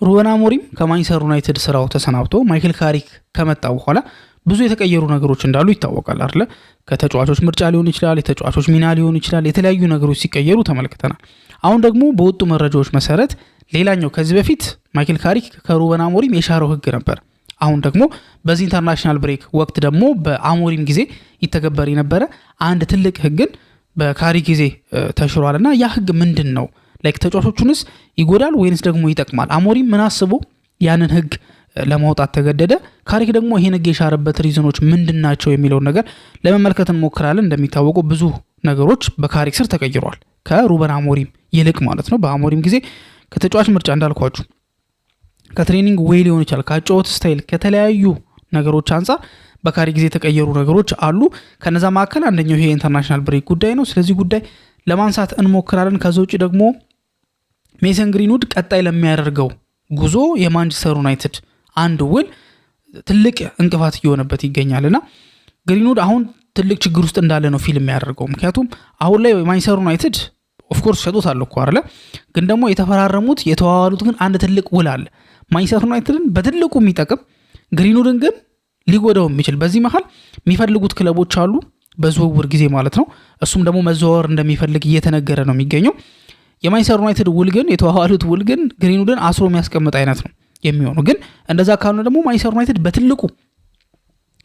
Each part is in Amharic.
ሩበን አሞሪም ከማንቸስተር ዩናይትድ ስራው ተሰናብቶ ማይክል ካሪክ ከመጣ በኋላ ብዙ የተቀየሩ ነገሮች እንዳሉ ይታወቃል አይደል? ከተጫዋቾች ምርጫ ሊሆን ይችላል፣ የተጫዋቾች ሚና ሊሆን ይችላል፣ የተለያዩ ነገሮች ሲቀየሩ ተመልክተናል። አሁን ደግሞ በወጡ መረጃዎች መሰረት ሌላኛው ከዚህ በፊት ማይክል ካሪክ ከሩበን አሞሪም የሻረው ህግ ነበር። አሁን ደግሞ በዚህ ኢንተርናሽናል ብሬክ ወቅት ደግሞ በአሞሪም ጊዜ ይተገበር የነበረ አንድ ትልቅ ህግን በካሪክ ጊዜ ተሽሯልና ያ ህግ ምንድን ነው? ላይክ ተጫዋቾቹንስ ይጎዳል ወይንስ ደግሞ ይጠቅማል? አሞሪም ምን አስቦ ያንን ህግ ለማውጣት ተገደደ? ካሪክ ደግሞ ይሄን ህግ የሻረበት ሪዝኖች ምንድናቸው የሚለውን ነገር ለመመልከት እንሞክራለን። እንደሚታወቀው ብዙ ነገሮች በካሪክ ስር ተቀይሯል፣ ከሩበን አሞሪም ይልቅ ማለት ነው። በአሞሪም ጊዜ ከተጫዋች ምርጫ እንዳልኳችሁ ከትሬኒንግ ዌይ ሊሆን ይችላል፣ ከጨዋታ ስታይል፣ ከተለያዩ ነገሮች አንፃር በካሪክ ጊዜ የተቀየሩ ነገሮች አሉ። ከነዛ መካከል አንደኛው ይሄ ኢንተርናሽናል ብሬክ ጉዳይ ነው። ስለዚህ ጉዳይ ለማንሳት እንሞክራለን። ከዛ ውጪ ደግሞ ሜሰን ግሪንውድ ቀጣይ ለሚያደርገው ጉዞ የማንቸስተር ዩናይትድ አንድ ውል ትልቅ እንቅፋት እየሆነበት ይገኛልና ግሪንውድ አሁን ትልቅ ችግር ውስጥ እንዳለ ነው ፊልም ያደርገው። ምክንያቱም አሁን ላይ ማንቸስተር ዩናይትድ ኦፍኮርስ ሸጦታል እኮ አይደለ፣ ግን ደግሞ የተፈራረሙት የተዋዋሉት ግን አንድ ትልቅ ውል አለ ማንቸስተር ዩናይትድን በትልቁ የሚጠቅም ግሪንውድን ግን ሊጎዳው የሚችል። በዚህ መሃል የሚፈልጉት ክለቦች አሉ በዝውውር ጊዜ ማለት ነው። እሱም ደግሞ መዘዋወር እንደሚፈልግ እየተነገረ ነው የሚገኘው። የማንቸስተር ዩናይትድ ውል ግን የተዋዋሉት ውል ግን ግሪንውድን አስሮ የሚያስቀምጥ አይነት ነው የሚሆኑ። ግን እንደዛ ካልሆነ ደግሞ ማንቸስተር ዩናይትድ በትልቁ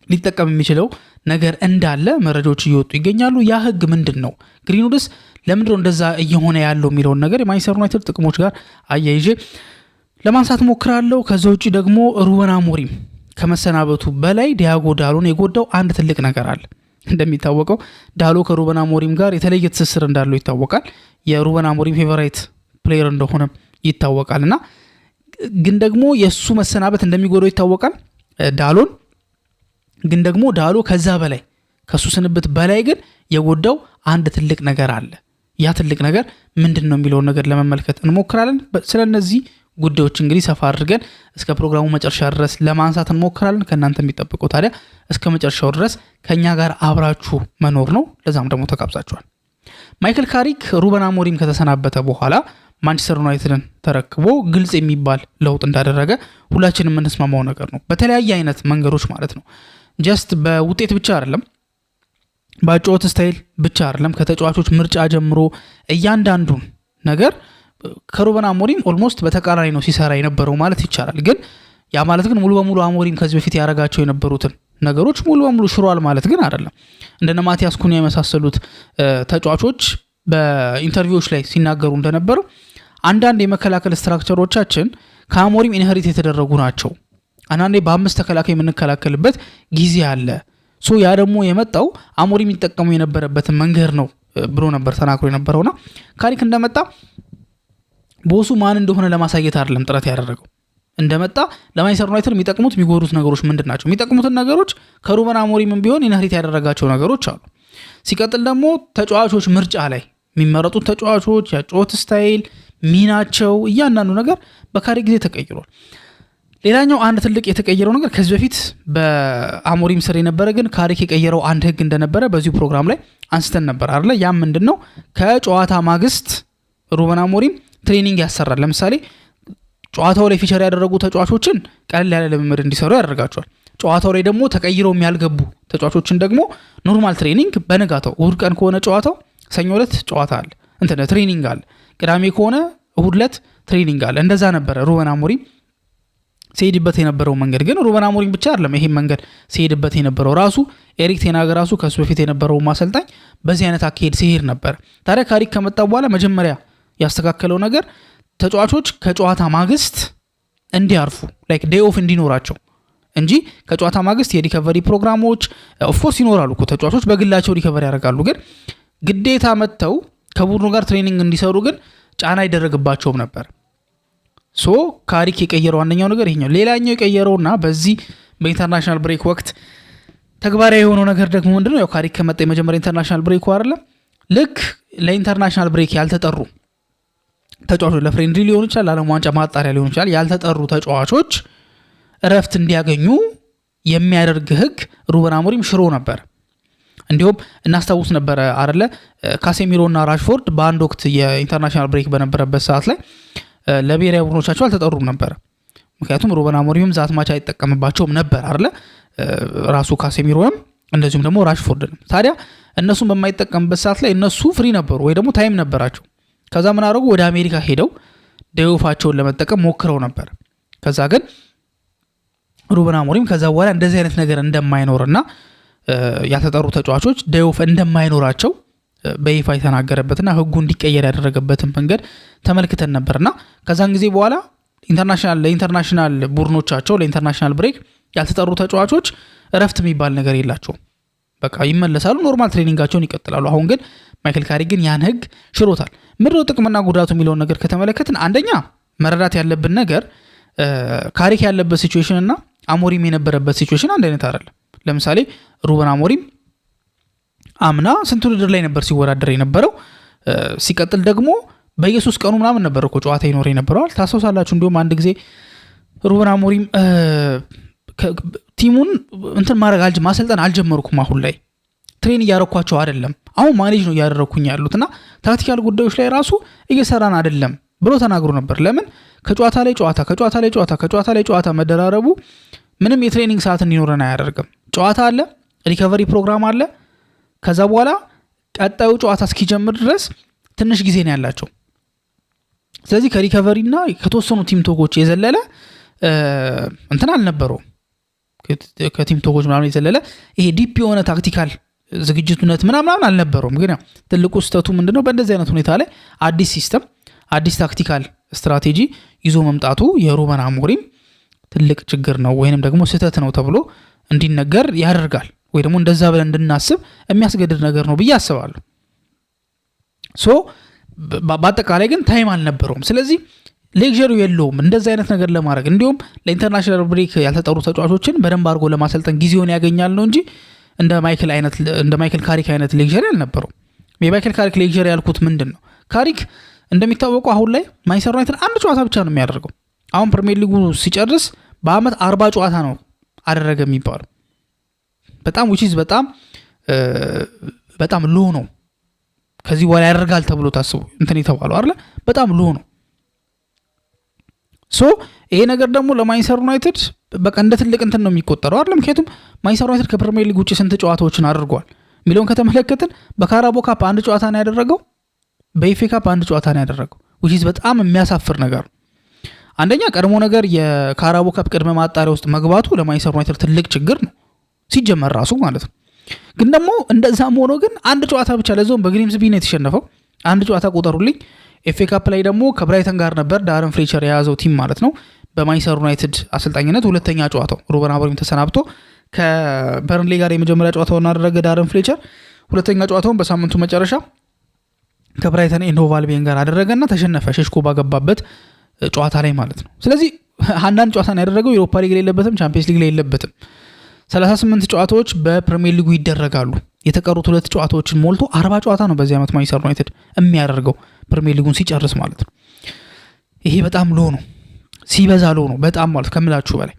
ሊጠቀም የሚችለው ነገር እንዳለ መረጃዎች እየወጡ ይገኛሉ። ያ ህግ ምንድን ነው? ግሪንውድስ ለምንድነው እንደዛ እየሆነ ያለው የሚለውን ነገር የማንቸስተር ዩናይትድ ጥቅሞች ጋር አያይዤ ለማንሳት ሞክራለሁ። ከዛ ውጪ ደግሞ ሩበን አሞሪም ከመሰናበቱ በላይ ዲያጎ ዳሎን የጎዳው አንድ ትልቅ ነገር አለ። እንደሚታወቀው ዳሎ ከሩበን አሞሪም ጋር የተለየ ትስስር እንዳለው ይታወቃል። የሩበን አሞሪም ፌቨራይት ፕሌየር እንደሆነ ይታወቃልና ግን ደግሞ የሱ መሰናበት እንደሚጎዳው ይታወቃል ዳሎን። ግን ደግሞ ዳሎ ከዛ በላይ ከሱ ስንብት በላይ ግን የጎዳው አንድ ትልቅ ነገር አለ። ያ ትልቅ ነገር ምንድነው የሚለውን ነገር ለመመልከት እንሞክራለን። ስለነዚህ ጉዳዮች እንግዲህ ሰፋ አድርገን እስከ ፕሮግራሙ መጨረሻ ድረስ ለማንሳት እንሞክራለን። ከእናንተ የሚጠብቀው ታዲያ እስከ መጨረሻው ድረስ ከኛ ጋር አብራችሁ መኖር ነው። ለዛም ደግሞ ተጋብዛችኋል። ማይክል ካሪክ ሩበን አሞሪም ከተሰናበተ በኋላ ማንቸስተር ዩናይትድን ተረክቦ ግልጽ የሚባል ለውጥ እንዳደረገ ሁላችንም የምንስማማው ነገር ነው። በተለያየ አይነት መንገዶች ማለት ነው። ጀስት በውጤት ብቻ አይደለም፣ በጨዋታ ስታይል ብቻ አይደለም፣ ከተጫዋቾች ምርጫ ጀምሮ እያንዳንዱን ነገር ከሩበን አሞሪም ኦልሞስት በተቃራኒ ነው ሲሰራ የነበረው ማለት ይቻላል። ግን ያ ማለት ግን ሙሉ በሙሉ አሞሪም ከዚህ በፊት ያረጋቸው የነበሩትን ነገሮች ሙሉ በሙሉ ሽሯል ማለት ግን አይደለም። እንደነ ማቲያስ ኩኒያ የመሳሰሉት ተጫዋቾች በኢንተርቪዎች ላይ ሲናገሩ እንደነበረው አንዳንድ የመከላከል ስትራክቸሮቻችን ከአሞሪም ኢንሄሪት የተደረጉ ናቸው። አንዳንዴ በአምስት ተከላካይ የምንከላከልበት ጊዜ አለ። ያ ደግሞ የመጣው አሞሪም የሚጠቀሙ የነበረበትን መንገድ ነው ብሎ ነበር ተናግሮ የነበረውና ካሪክ እንደመጣ ቦሱ ማን እንደሆነ ለማሳየት አይደለም ጥረት ያደረገው። እንደመጣ ለማንቸስተር ዩናይትድ የሚጠቅሙት የሚጎዱት ነገሮች ምንድናቸው? የሚጠቅሙትን ነገሮች ከሩበን አሞሪምም ቢሆን ኢንሄሪት ያደረጋቸው ነገሮች አሉ። ሲቀጥል ደግሞ ተጫዋቾች ምርጫ ላይ የሚመረጡት ተጫዋቾች ያጨዋታ ስታይል፣ ሚናቸው፣ እያንዳንዱ ነገር በካሪክ ጊዜ ተቀይሯል። ሌላኛው አንድ ትልቅ የተቀየረው ነገር ከዚህ በፊት በአሞሪም ስር የነበረ ግን ካሪክ የቀየረው አንድ ህግ እንደነበረ በዚሁ ፕሮግራም ላይ አንስተን ነበር አይደል? ያም ምንድነው? ከጨዋታ ማግስት ሩበን አሞሪም ትሬኒንግ ያሰራል። ለምሳሌ ጨዋታው ላይ ፊቸር ያደረጉ ተጫዋቾችን ቀለል ያለ ልምምድ እንዲሰሩ ያደርጋቸዋል። ጨዋታው ላይ ደግሞ ተቀይረው የሚያልገቡ ተጫዋቾችን ደግሞ ኖርማል ትሬኒንግ በነጋታው እሁድ ቀን ከሆነ ጨዋታው ሰኞ ዕለት ጨዋታ አለ ትሬኒንግ አለ፣ ቅዳሜ ከሆነ እሁድ ዕለት ትሬኒንግ አለ። እንደዛ ነበረ ሩበን አሞሪም ሲሄድበት የነበረው መንገድ። ግን ሩበን አሞሪም ብቻ አይደለም ይሄን መንገድ ሲሄድበት የነበረው ራሱ ኤሪክ ቴን ሃግ ራሱ ከሱ በፊት የነበረው ማሰልጣኝ በዚህ አይነት አካሄድ ሲሄድ ነበር። ታዲያ ካሪክ ከመጣ በኋላ መጀመሪያ ያስተካከለው ነገር ተጫዋቾች ከጨዋታ ማግስት እንዲያርፉ ላይክ ዴይ ኦፍ እንዲኖራቸው እንጂ ከጨዋታ ማግስት የሪከቨሪ ፕሮግራሞች ኦፍኮርስ ይኖራሉ እኮ ተጫዋቾች በግላቸው ሪከቨሪ ያደርጋሉ። ግን ግዴታ መጥተው ከቡድኑ ጋር ትሬኒንግ እንዲሰሩ ግን ጫና ይደረግባቸውም ነበር። ካሪክ የቀየረው አንደኛው ነገር ይሄኛው። ሌላኛው የቀየረውና በዚህ በኢንተርናሽናል ብሬክ ወቅት ተግባራዊ የሆነው ነገር ደግሞ ምንድነው? ያው ካሪክ ከመጣ የመጀመሪያ ኢንተርናሽናል ብሬክ አይደለም፣ ልክ ለኢንተርናሽናል ብሬክ ያልተጠሩ ተጫዋቾች ለፍሬንድሊ ሊሆን ይችላል፣ ለዓለም ዋንጫ ማጣሪያ ሊሆን ይችላል፣ ያልተጠሩ ተጫዋቾች እረፍት እንዲያገኙ የሚያደርግ ህግ ሩበን አሞሪም ሽሮ ነበር። እንዲሁም እናስታውስ ነበረ አይደለ ካሴሚሮና ራሽፎርድ በአንድ ወቅት የኢንተርናሽናል ብሬክ በነበረበት ሰዓት ላይ ለብሔራዊ ቡድኖቻቸው አልተጠሩም ነበር። ምክንያቱም ሩበን አሞሪምም ዛት ማች አይጠቀምባቸውም ነበር አይደለ ራሱ ካሴሚሮንም እንደዚሁም ደግሞ ራሽፎርድንም። ታዲያ እነሱን በማይጠቀምበት ሰዓት ላይ እነሱ ፍሪ ነበሩ ወይ ደግሞ ታይም ነበራቸው። ከዛ ምን አደረጉ? ወደ አሜሪካ ሄደው ዴዮፋቸውን ለመጠቀም ሞክረው ነበር። ከዛ ግን ሩበን አሞሪም ከዛ በኋላ እንደዚህ አይነት ነገር እንደማይኖርና ያልተጠሩ ተጫዋቾች ዴዮፍ እንደማይኖራቸው በይፋ የተናገረበትና ህጉ እንዲቀየር ያደረገበትን መንገድ ተመልክተን ነበርና ከዛን ጊዜ በኋላ ለኢንተርናሽናል ቡድኖቻቸው ለኢንተርናሽናል ብሬክ ያልተጠሩ ተጫዋቾች እረፍት የሚባል ነገር የላቸውም። በቃ ይመለሳሉ፣ ኖርማል ትሬኒንጋቸውን ይቀጥላሉ። አሁን ግን ማይክል ካሪክ ግን ያን ህግ ሽሮታል። ምንድነው ጥቅምና ጉዳቱ የሚለውን ነገር ከተመለከትን አንደኛ መረዳት ያለብን ነገር ካሪክ ያለበት ሲቹዌሽን እና አሞሪም የነበረበት ሲቹዌሽን አንድ አይነት አይደለም። ለምሳሌ ሩበን አሞሪም አምና ስንት ውድድር ላይ ነበር ሲወዳደር የነበረው። ሲቀጥል ደግሞ በኢየሱስ ቀኑ ምናምን ነበር እኮ ጨዋታ ይኖር የነበረዋል። ታስታውሳላችሁ። እንዲሁም አንድ ጊዜ ሩበን አሞሪም ቲሙን እንትን ማሰልጠን አልጀመርኩም፣ አሁን ላይ ትሬን እያረኳቸው አይደለም፣ አሁን ማኔጅ ነው እያደረኩኝ ያሉትና ታክቲካል ጉዳዮች ላይ ራሱ እየሰራን አይደለም ብሎ ተናግሮ ነበር። ለምን ከጨዋታ ላይ ጨዋታ መደራረቡ ምንም የትሬኒንግ ሰዓት እንዲኖረን አያደርግም። ጨዋታ አለ፣ ሪከቨሪ ፕሮግራም አለ። ከዛ በኋላ ቀጣዩ ጨዋታ እስኪጀምር ድረስ ትንሽ ጊዜ ነው ያላቸው። ስለዚህ ከሪከቨሪና ከተወሰኑ ቲም ቶኮች የዘለለ እንትን አልነበረውም። ከቲም ቶኮች ምናምን የዘለለ ይሄ ዲፕ የሆነ ታክቲካል ዝግጅቱነት ምናምን አልነበረውም። ግን ያው ትልቁ ስህተቱ ምንድነው? በእንደዚህ አይነት ሁኔታ ላይ አዲስ ሲስተም አዲስ ታክቲካል ስትራቴጂ ይዞ መምጣቱ የሩበን አሞሪም ትልቅ ችግር ነው ወይንም ደግሞ ስህተት ነው ተብሎ እንዲነገር ያደርጋል፣ ወይ ደግሞ እንደዛ ብለን እንድናስብ የሚያስገድድ ነገር ነው ብዬ አስባለሁ። በአጠቃላይ ግን ታይም አልነበረውም። ስለዚህ ሌክቸሩ የለውም እንደዚህ አይነት ነገር ለማድረግ። እንዲሁም ለኢንተርናሽናል ብሬክ ያልተጠሩ ተጫዋቾችን በደንብ አድርጎ ለማሰልጠን ጊዜውን ያገኛል ነው እንጂ እንደ ማይክል ካሪክ አይነት ሌክቸር አልነበረውም። የማይክል ካሪክ ሌክቸር ያልኩት ምንድን ነው? ካሪክ እንደሚታወቀው አሁን ላይ ማንቸስተር ዩናይትድ አንድ ጨዋታ ብቻ ነው የሚያደርገው። አሁን ፕሪሚየር ሊጉ ሲጨርስ በአመት 40 ጨዋታ ነው አደረገ የሚባለው። በጣም which በጣም ሎ ነው። ከዚህ በኋላ ያደርጋል ተብሎ ታስቦ እንትን የተባለው አይደል? በጣም ሎ ነው። ይሄ ነገር ደግሞ ለማንቸስተር ዩናይትድ በቃ እንደ ትልቅ እንትን ነው የሚቆጠረው አይደል? ምክንያቱም ማንቸስተር ዩናይትድ ከፕሪሚየር ሊግ ውጪ ስንት ጨዋታዎችን አድርጓል ሚሊዮን ከተመለከትን በካራቦ ካፕ አንድ ጨዋታ ነው ያደረገው፣ በኤፍኤ ካፕ አንድ ጨዋታ ነው ያደረገው which በጣም የሚያሳፍር ነገር። አንደኛ ቀድሞ ነገር የካራቦ ካፕ ቅድመ ማጣሪያ ውስጥ መግባቱ ለማንቸስተር ዩናይትድ ትልቅ ችግር ነው ሲጀመር ራሱ ማለት ነው። ግን ደግሞ እንደዛም ሆኖ ግን አንድ ጨዋታ ብቻ ለዞም በግሪምስቢ ነው የተሸነፈው። አንድ ጨዋታ ቆጠሩልኝ። ኤፍኤ ካፕ ላይ ደግሞ ከብራይተን ጋር ነበር ዳረን ፍሌቸር የያዘው ቲም ማለት ነው በማንቸስተር ዩናይትድ አሰልጣኝነት። ሁለተኛ ጨዋታው ሩበን አሞሪም ተሰናብቶ ከበርንሌ ጋር የመጀመሪያ ጨዋታውን አደረገ ዳረን ፍሌቸር። ሁለተኛ ጨዋታውን በሳምንቱ መጨረሻ ከብራይተን ኤንድ ሆቭ አልቢዮን ጋር አደረገና ተሸነፈ፣ ሸሽኮ ባገባበት ጨዋታ ላይ ማለት ነው። ስለዚህ አንዳንድ ጨዋታ ነው ያደረገው። ዩሮፓ ሊግ ላይ የለበትም፣ ቻምፒየንስ ሊግ ላይ የለበትም። 38 ጨዋታዎች በፕሪሚየር ሊጉ ይደረጋሉ። የተቀሩት 2 ጨዋታዎችን ሞልቶ 40 ጨዋታ ነው በዚህ ዓመት ማንቸስተር ዩናይትድ የሚያደርገው ፕሪሚየር ሊጉን ሲጨርስ ማለት ነው። ይሄ በጣም ሎ ነው፣ ሲበዛ ሎ ነው በጣም ማለት ከምላችሁ በላይ።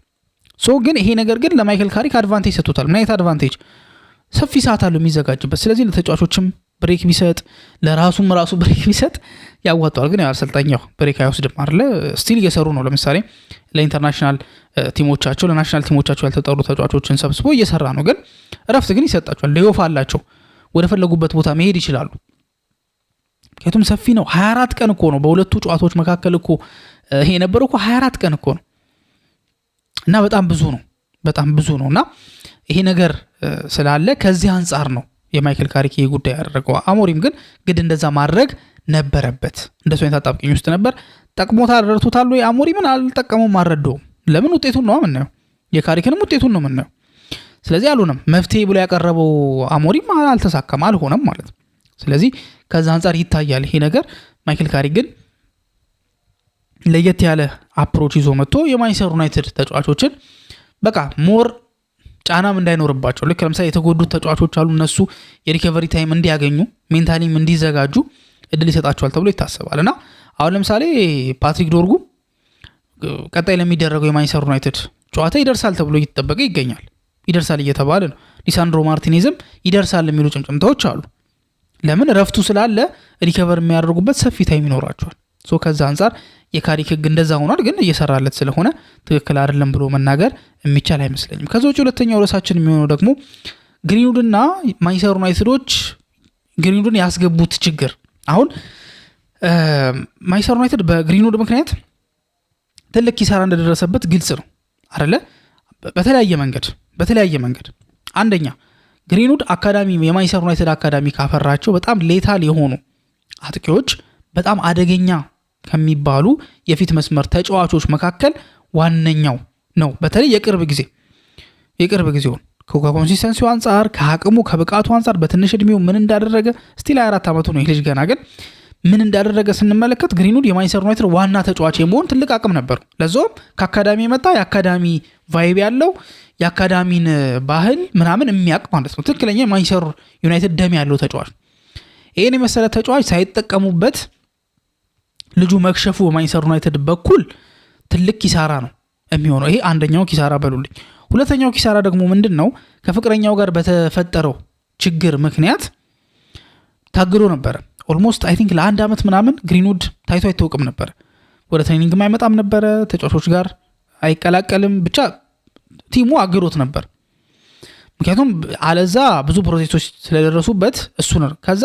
ግን ይሄ ነገር ግን ለማይክል ካሪክ አድቫንቴጅ ሰጥቶታል። ምን አይነት አድቫንቴጅ? ሰፊ ሰዓት አለው የሚዘጋጅበት። ስለዚህ ለተጫዋቾችም ብሬክ ቢሰጥ ለራሱም ብሬክ ቢሰጥ ያዋጣዋል። ግን አሰልጣኛው ብሬክ አይወስድም አይደለ? ስቲል እየሰሩ ነው። ለምሳሌ ለኢንተርናሽናል ቲሞቻቸው ለናሽናል ቲሞቻቸው ያልተጠሩ ተጫዋቾችን ሰብስቦ እየሰራ ነው። ግን እረፍት ግን ይሰጣቸዋል። ሌኦፍ አላቸው፣ ወደ ፈለጉበት ቦታ መሄድ ይችላሉ። ምክንያቱም ሰፊ ነው። 24 ቀን እኮ ነው በሁለቱ ጨዋታዎች መካከል እኮ ይሄ የነበረው እኮ 24 ቀን እኮ ነው እና በጣም ብዙ ነው እና ይሄ ነገር ስላለ ከዚህ አንጻር ነው የማይክል ካሪክ ይሄ ጉዳይ ያደረገው። አሞሪም ግን ግድ እንደዛ ማድረግ ነበረበት። እንደሱ አይነት አጣብቂኝ ውስጥ ነበር። ጠቅሞታል፣ ረድቶታል ወይ? አሞሪምን አልጠቀመውም፣ አልረዳውም። ለምን? ውጤቱን ነው የምናየው፣ የካሪክንም ውጤቱን ነው የምናየው። ስለዚህ አልሆነም። መፍትሄ ብሎ ያቀረበው አሞሪም አልተሳካም፣ አልሆነም ማለት ነው። ስለዚህ ከዛ አንጻር ይታያል ይሄ ነገር። ማይክል ካሪክ ግን ለየት ያለ አፕሮች ይዞ መጥቶ የማንቸስተር ዩናይትድ ተጫዋቾችን በቃ ሞር ጫናም እንዳይኖርባቸው፣ ልክ ለምሳሌ የተጎዱት ተጫዋቾች አሉ፣ እነሱ የሪከቨሪ ታይም እንዲያገኙ ሜንታሊም እንዲዘጋጁ እድል ይሰጣቸዋል ተብሎ ይታሰባል። እና አሁን ለምሳሌ ፓትሪክ ዶርጉ ቀጣይ ለሚደረገው የማንቸስተር ዩናይትድ ጨዋታ ይደርሳል ተብሎ እየተጠበቀ ይገኛል። ይደርሳል እየተባለ ነው። ሊሳንድሮ ማርቲኔዝም ይደርሳል የሚሉ ጭምጭምታዎች አሉ። ለምን? ረፍቱ ስላለ ሪከቨር የሚያደርጉበት ሰፊ ታይም ይኖራቸዋል። ከዛ አንጻር የካሪክ ህግ እንደዛ ሆኗል፣ ግን እየሰራለት ስለሆነ ትክክል አይደለም ብሎ መናገር የሚቻል አይመስለኝም። ከዛ ውጭ ሁለተኛው ርዕሳችን የሚሆነው ደግሞ ግሪንውድና ማንቸስተር ዩናይትዶች ግሪንውድን ያስገቡት ችግር። አሁን ማንቸስተር ዩናይትድ በግሪንውድ ምክንያት ትልቅ ኪሳራ እንደደረሰበት ግልጽ ነው አይደለ? በተለያየ መንገድ አንደኛ ግሪንውድ አካዳሚ የማንቸስተር ዩናይትድ አካዳሚ ካፈራቸው በጣም ሌታል የሆኑ አጥቂዎች በጣም አደገኛ ከሚባሉ የፊት መስመር ተጫዋቾች መካከል ዋነኛው ነው። በተለይ የቅርብ ጊዜውን ከኮንሲስተንሲው አንጻር ከአቅሙ ከብቃቱ አንጻር በትንሽ እድሜው ምን እንዳደረገ ስቲል 24 ዓመቱ ነው ይህ ልጅ ገና፣ ግን ምን እንዳደረገ ስንመለከት ግሪንውድ የማንቸስተር ዩናይትድ ዋና ተጫዋች የመሆን ትልቅ አቅም ነበር። ለዛውም ከአካዳሚ የመጣ የአካዳሚ ቫይብ ያለው የአካዳሚን ባህል ምናምን የሚያውቅ ማለት ነው። ትክክለኛ የማንቸስተር ዩናይትድ ደም ያለው ተጫዋች። ይህን የመሰለ ተጫዋች ሳይጠቀሙበት ልጁ መክሸፉ በማንቸስተር ዩናይትድ በኩል ትልቅ ኪሳራ ነው የሚሆነው። ይሄ አንደኛው ኪሳራ በሉልኝ። ሁለተኛው ኪሳራ ደግሞ ምንድን ነው? ከፍቅረኛው ጋር በተፈጠረው ችግር ምክንያት ታግዶ ነበረ። ኦልሞስት አይ ቲንክ ለ1 ዓመት ምናምን ግሪንውድ ታይቶ አይታወቅም ነበር። ወደ ትሬኒንግ አይመጣም ነበረ፣ ተጫዋቾች ጋር አይቀላቀልም፣ ብቻ ቲሙ አግዶት ነበር። ምክንያቱም አለዛ ብዙ ፕሮሴሶች ስለደረሱበት እሱ ነው። ከዛ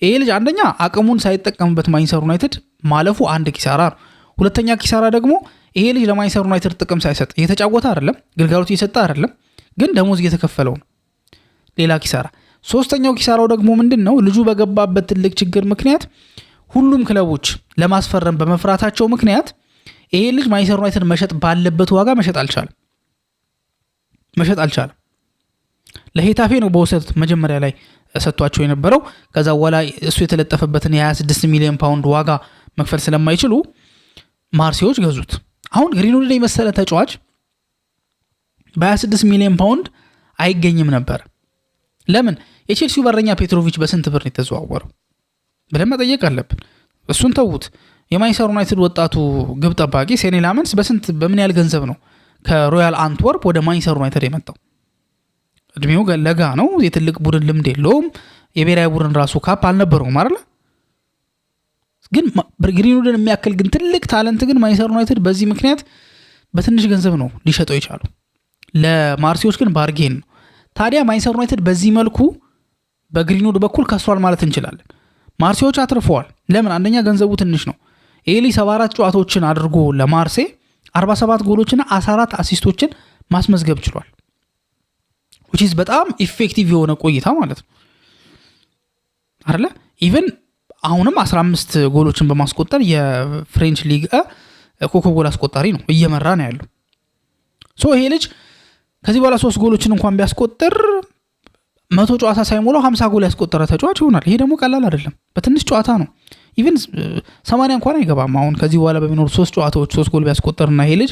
ይሄ ልጅ አንደኛ አቅሙን ሳይጠቀምበት ማንቸስተር ዩናይትድ ማለፉ አንድ ኪሳራ ነው። ሁለተኛ ኪሳራ ደግሞ ይሄ ልጅ ለማንቸስተር ዩናይትድ ጥቅም ሳይሰጥ እየተጫወተ አይደለም፣ ግልጋሎት እየሰጠ አይደለም፣ ግን ደሞዝ እየተከፈለው ነው። ሌላ ኪሳራ። ሶስተኛው ኪሳራው ደግሞ ምንድን ነው? ልጁ በገባበት ትልቅ ችግር ምክንያት ሁሉም ክለቦች ለማስፈረም በመፍራታቸው ምክንያት ይሄ ልጅ ማንቸስተር ዩናይትድ መሸጥ ባለበት ዋጋ መሸጥ አልቻለም። ለሄታፌ ነው በውሰት መጀመሪያ ላይ ሰጥቷቸው የነበረው። ከዛ በኋላ እሱ የተለጠፈበትን የ26 ሚሊዮን ፓውንድ ዋጋ መክፈል ስለማይችሉ ማርሴዎች ገዙት። አሁን ግሪንውድን የመሰለ ተጫዋች በ26 ሚሊዮን ፓውንድ አይገኝም ነበር። ለምን? የቼልሲው በረኛ ፔትሮቪች በስንት ብር ነው የተዘዋወረው ብለን መጠየቅ አለብን። እሱን ተዉት። የማንቸስተር ዩናይትድ ወጣቱ ግብ ጠባቂ ሴኔ ላመንስ በምን ያህል ገንዘብ ነው ከሮያል አንትወርፕ ወደ ማንቸስተር ዩናይትድ የመጣው? እድሜው ለጋ ነው። የትልቅ ቡድን ልምድ የለውም። የብሔራዊ ቡድን ራሱ ካፕ አልነበረውም አይደል? ግን ግሪንውድን የሚያክል ግን ትልቅ ታለንት ግን ማንቸስተር ዩናይትድ በዚህ ምክንያት በትንሽ ገንዘብ ነው ሊሸጠው ይቻሉ። ለማርሲዎች ግን ባርጌን ነው። ታዲያ ማንቸስተር ዩናይትድ በዚህ መልኩ በግሪንውድ በኩል ከስሯል ማለት እንችላለን። ማርሲዎች አትርፈዋል። ለምን? አንደኛ ገንዘቡ ትንሽ ነው። ኤሊ 74 ጨዋታዎችን አድርጎ ለማርሴ 47 ጎሎችና 14 አሲስቶችን ማስመዝገብ ችሏል። which is በጣም ኢፌክቲቭ የሆነ ቆይታ ማለት ነው አይደለ? ኢቭን አሁንም 15 ጎሎችን በማስቆጠር የፍሬንች ሊግ ኮከብ ጎል አስቆጣሪ ነው፣ እየመራ ነው ያለው። ይሄ ልጅ ከዚህ በኋላ 3 ጎሎችን እንኳን ቢያስቆጥር 100 ጨዋታ ሳይሞላው 50 ጎል ያስቆጠረ ተጫዋች ይሆናል። ይሄ ደግሞ ቀላል አይደለም። በትንሽ ጨዋታ ነው። ኢቭን 80 እንኳን አይገባም። አሁን ከዚህ በኋላ በሚኖር 3 ጨዋታዎች 3 ጎል ቢያስቆጥርና ይሄ ልጅ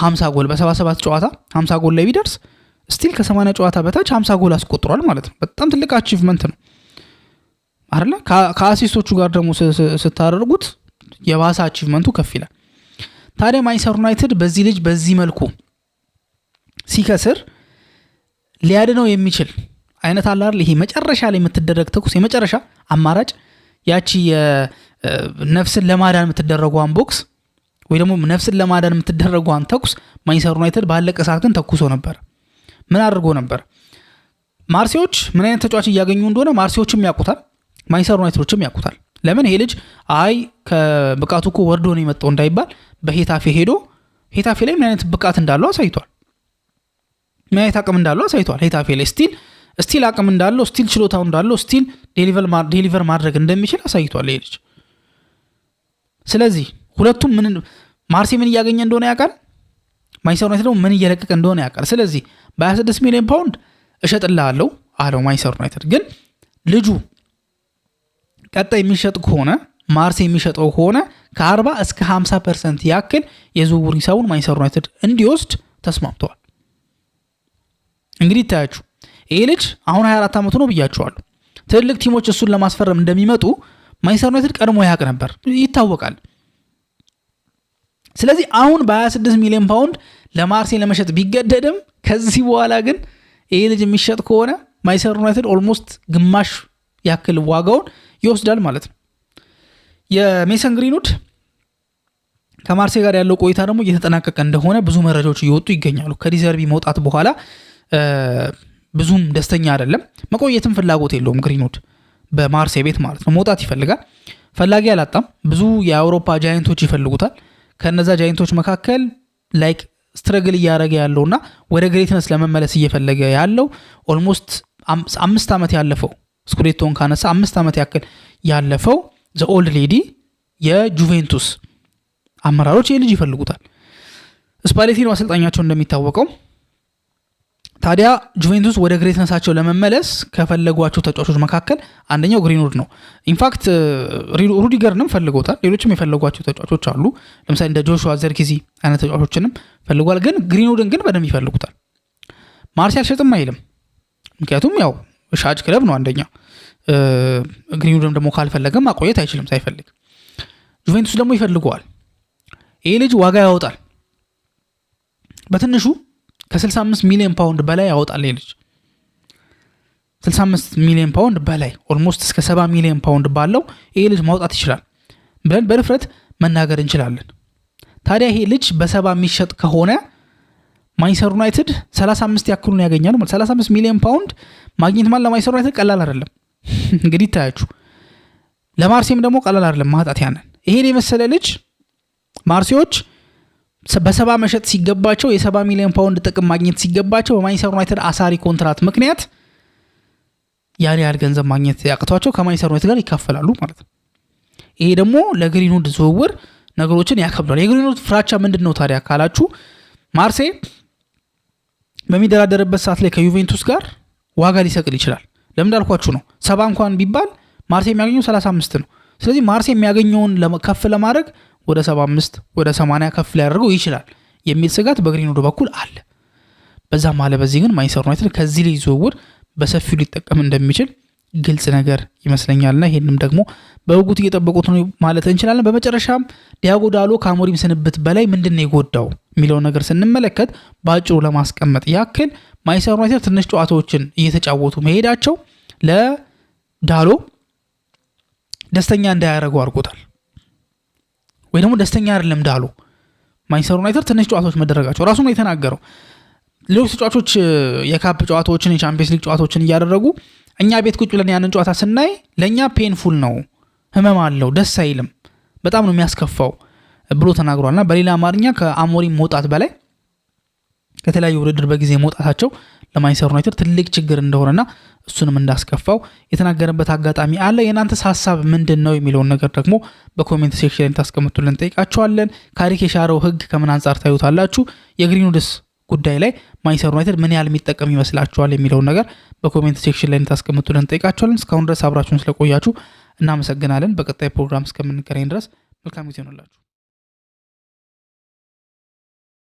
50 ጎል በ77 ጨዋታ 50 ጎል ላይ ቢደርስ ስቲል ከ80 ጨዋታ በታች 50 ጎል አስቆጥሯል ማለት ነው። በጣም ትልቅ አቺቭመንት ነው አይደለ? ከአሲስቶቹ ጋር ደግሞ ስታደርጉት የባሰ አቺቭመንቱ ከፍ ይላል። ታዲያ ማንቸስተር ዩናይትድ በዚህ ልጅ በዚህ መልኩ ሲከስር ሊያድነው የሚችል አይነት አለ አይደል? ይሄ መጨረሻ ላይ የምትደረግ ተኩስ የመጨረሻ አማራጭ ያቺ ነፍስን ለማዳን የምትደረገዋን ቦክስ ወይ ደግሞ ነፍስን ለማዳን የምትደረገዋን ተኩስ ማንቸስተር ዩናይትድ ባለቀ ሰዓት ግን ተኩሶ ነበር። ምን አድርጎ ነበር? ማርሴዎች ምን አይነት ተጫዋች እያገኙ እንደሆነ ማርሴዎችም ያውቁታል፣ ማንቸስተር ዩናይትዶችም ያውቁታል። ለምን ይሄ ልጅ ከብቃቱ እኮ ወርዶ ነው የመጣው እንዳይባል በሄታፌ ሄዶ ሄታፌ ላይ ምን አይነት ብቃት እንዳለው አሳይቷል። ምን አይነት አቅም እንዳለው አሳይቷል። ሄታፌ ላይ ስቲል አቅም እንዳለው፣ ስቲል ችሎታው እንዳለው፣ ስቲል ዴሊቨር ማድረግ እንደሚችል አሳይቷል ይሄ ልጅ። ስለዚህ ሁለቱም ማርሴ ምን እያገኘ እንደሆነ ያውቃል፣ ማንቸስተር ዩናይትድ ደግሞ ምን እየለቀቀ እንደሆነ ያውቃል። ስለዚህ በ26 ሚሊዮን ፓውንድ እሸጥልሃለሁ አለው ማንቸስተር ዩናይትድ። ግን ልጁ ቀጣይ የሚሸጥ ከሆነ ማርሴ የሚሸጠው ከሆነ ከ40 እስከ 50% ያክል የዝውውር ሂሳቡን ማንቸስተር ዩናይትድ እንዲወስድ ተስማምተዋል። እንግዲህ ታያችሁ ይሄ ልጅ አሁን 24 ዓመቱ ነው ብያችኋለሁ። ትልልቅ ቲሞች እሱን ለማስፈረም እንደሚመጡ ማንቸስተር ዩናይትድ ቀድሞ ያውቅ ነበር፣ ይታወቃል። ስለዚህ አሁን በ26 ሚሊዮን ፓውንድ ለማርሴ ለመሸጥ ቢገደድም ከዚህ በኋላ ግን ይሄ ልጅ የሚሸጥ ከሆነ ማንቸስተር ዩናይትድ ኦልሞስት ግማሽ ያክል ዋጋውን ይወስዳል ማለት ነው። የሜሰን ግሪንውድ ከማርሴ ጋር ያለው ቆይታ ደግሞ እየተጠናቀቀ እንደሆነ ብዙ መረጃዎች እየወጡ ይገኛሉ። ከዲዘርቢ መውጣት በኋላ ብዙም ደስተኛ አይደለም። መቆየትም ፍላጎት የለውም ግሪንውድ በማርሴ ቤት ማለት ነው። መውጣት ይፈልጋል። ፈላጊ አላጣም። ብዙ የአውሮፓ ጃይንቶች ይፈልጉታል። ከነዛ ጃይንቶች መካከል ላይክ ስትረግል እያደረገ ያለውና ወደ ግሬትነስ ለመመለስ እየፈለገ ያለው ኦልሞስት 5 ዓመት ያለፈው ስኩዴቶን ካነሳ 5 ዓመት ያክል ያለፈው ዘ ኦልድ ሌዲ የጁቬንቱስ አመራሮች የልጅ ይፈልጉታል። ስፓሌቲ ነው አሰልጣኛቸው እንደሚታወቀው። ታዲያ ጁቬንቱስ ወደ ግሬትነሳቸው ለመመለስ ከፈለጓቸው ተጫዋቾች መካከል አንደኛው ግሪንውድ ነው። ኢንፋክት ሩዲገርንም ፈልጎታል። ሌሎችም የፈለጓቸው ተጫዋቾች አሉ። ለምሳሌ እንደ ጆሹዋ ዘርኪዚ አይነት ተጫዋቾችንም ፈልጓል። ግን ግሪንውድን ግን በደንብ ይፈልጉታል። ማርሴ አልሸጥም አይልም። ምክንያቱም ያው ሻጭ ክለብ ነው አንደኛ። ግሪንውድም ደግሞ ካልፈለገም ማቆየት አይችልም ሳይፈልግ። ጁቬንቱስ ደግሞ ይፈልገዋል። ይሄ ልጅ ዋጋ ያወጣል። በትንሹ ከ65 ሚሊዮን ፓውንድ በላይ ያወጣል። ይሄ ልጅ 65 ሚሊዮን ፓውንድ በላይ ኦልሞስት እስከ 70 ሚሊዮን ፓውንድ ባለው ይሄ ልጅ ማውጣት ይችላል ብለን በድፍረት መናገር እንችላለን። ታዲያ ይሄ ልጅ በ70 የሚሸጥ ከሆነ ማንቸስተር ዩናይትድ 35 ያክሉን ያገኛል ማለት 35 ሚሊዮን ፓውንድ ማግኘት ማለት ለማንቸስተር ዩናይትድ ቀላል አይደለም። እንግዲህ ታያችሁ፣ ለማርሴም ደግሞ ቀላል አይደለም ማጣት ያንን። ይሄን የመሰለ ልጅ ማርሴዎች በ70 መሸጥ ሲገባቸው የ70 ሚሊዮን ፓውንድ ጥቅም ማግኘት ሲገባቸው በማንቸስተር ዩናይትድ አሳሪ ኮንትራት ምክንያት ያን ያህል ገንዘብ ማግኘት ያቅቷቸው ከማንቸስተር ዩናይትድ ጋር ይካፈላሉ ማለት ነው። ይሄ ደግሞ ለግሪንውድ ዝውውር ነገሮችን ያከብዳል። የግሪንውድ ፍራቻ ምንድነው ታዲያ ካላችሁ ማርሴ በሚደራደርበት ሰዓት ላይ ከዩቬንቱስ ጋር ዋጋ ሊሰቅል ይችላል። ለምን እንዳልኳችሁ ነው። 70 እንኳን ቢባል ማርሴ የሚያገኘው 35 ነው። ስለዚህ ማርሴ የሚያገኘውን ከፍ ለማድረግ ወደ 75 ወደ 80 ከፍ ሊያደርገው ይችላል የሚል ስጋት በግሪንውድ በኩል አለ። በዛም አለ በዚህ ግን ማንቸስተር ዩናይትድ ከዚህ ልጅ ዝውውር በሰፊው ሊጠቀም እንደሚችል ግልጽ ነገር ይመስለኛልና ይሄንም ደግሞ በውጉት እየጠበቁት ነው ማለት እንችላለን። በመጨረሻም ዲያጎ ዳሎ ከአሞሪም ስንብት በላይ ምንድነው የጎዳው የሚለው ነገር ስንመለከት ባጭሩ ለማስቀመጥ ያክል ማንቸስተር ዩናይትድ ትንሽ ጨዋታዎችን እየተጫወቱ መሄዳቸው ለዳሎ ደስተኛ እንዳያደርገው አድርጎታል። ወይ ደግሞ ደስተኛ አይደለም ዳሎ ማንቸስተር ዩናይትድ ትንሽ ጨዋታዎች መደረጋቸው ራሱ ነው የተናገረው። ሌሎች ተጫዋቾች የካፕ ጨዋታዎችን የቻምፒየንስ ሊግ ጨዋታዎችን እያደረጉ እኛ ቤት ቁጭ ብለን ያንን ጨዋታ ስናይ ለኛ ፔንፉል ነው፣ ህመም አለው፣ ደስ አይልም፣ በጣም ነው የሚያስከፋው ብሎ ተናግሯልና በሌላ አማርኛ ከአሞሪም መውጣት በላይ ከተለያዩ ውድድር በጊዜ መውጣታቸው ለማንቸስተር ዩናይትድ ትልቅ ችግር እንደሆነና እሱንም እንዳስከፋው የተናገረበት አጋጣሚ አለ። የናንተስ ሐሳብ ምንድነው የሚለውን ነገር ደግሞ በኮሜንት ሴክሽን ላይ ታስቀምጡልን ጠይቃችኋለን። ካሪክ የሻረው ህግ ከምን አንፃር ታዩታላችሁ? የግሪንውድስ ጉዳይ ላይ ማንቸስተር ዩናይትድ ምን ያህል የሚጠቀም ይመስላችኋል የሚለውን ነገር በኮሜንት ሴክሽን ላይ ታስቀምጡልን ጠይቃችኋለን። እስካሁን ድረስ አብራችሁን ስለቆያችሁ እናመሰግናለን። በቀጣይ ፕሮግራም እስከምንገናኝ ድረስ መልካም ጊዜ ይሁንላችሁ።